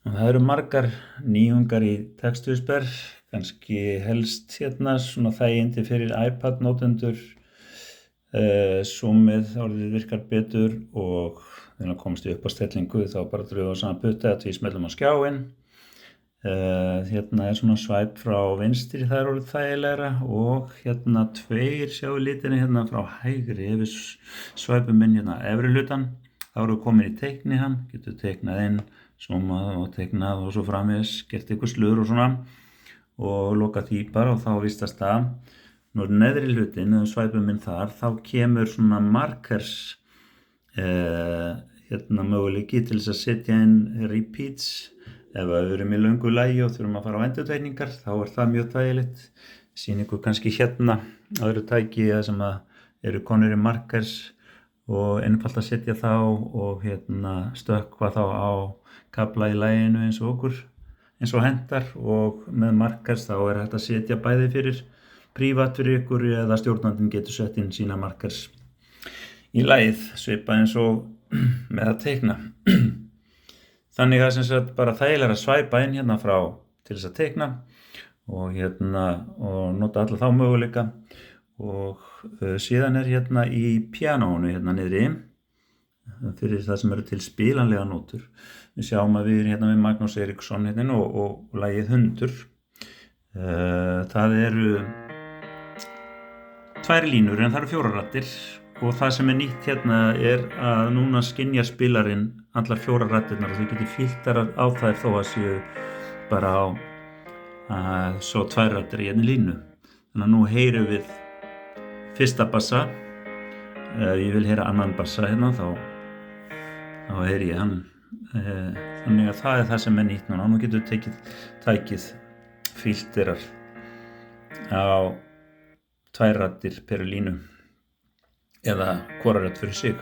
Og það eru margar nýjungar í TextWhisper, kannski helst hérna svona þægindi fyrir iPad-nótendur. Zoomið orðið virkar betur og þegar komst upp á stellingu þá bara drögum við saman putta að við smellum á skjáinn. Hérna svona svæp frá vinstri, það orðið þægilegra og hérna tveir sjáu litina hérna frá hægri. Ef við svæpum inn hérna efri hlutan þá erum við komin í teikni hann, getum teiknað inn, zoomað og teiknað og svo framvegis, gert eitthvað slur og svona og loka því bara og þá vistast það. Nú neðri hlutin, ef við svæpum inn þar, þá kemur svona markers hérna möguleiki til þess að setja inn repeats. Ef við erum í löngu lagi og þurfum að fara á endurtekningar, þá það mjög þægilegt. Sýni ykkur kannski hérna öðru tæki sem eru konur í markers og einfalt að setja þá og hérna stökkva þá á kafla í laginu eins og hentar og með markers þá hægt að setja bæði fyrir prívat fyrir ykkur eða stjórnandinn getur sett inn sína markers í lagið, svipað eins og með að teikna. Þannig að sem sagt bara þægilega að svæpa inn hérna frá til þess að teikna og hérna og nota alla þá möguleika og síðan hérna í píanónu hérna niðri fyrir það sem eru til spilanlega nótur. Við sjáum að við erum hérna með Magnús Eiríksson hérna og lagið Hundur. Það eru 2 línur en það eru 4 raddir og það sem nýtt hérna að núna skynjar spilarinn allar 4 raddirnar og þau getur filtrar á þær þó að séu bara á svo 2 raddir í einni línu. Þannig að nú heyrum við fyrsta bassa, ef ég vil heyra annan bassa hérna þá heyri ég hann. Þannig að það það sem nýtt núna. Nú getur tekið tækið filtrar á 2 raddir per línu eða hvora rödd fyrir sig.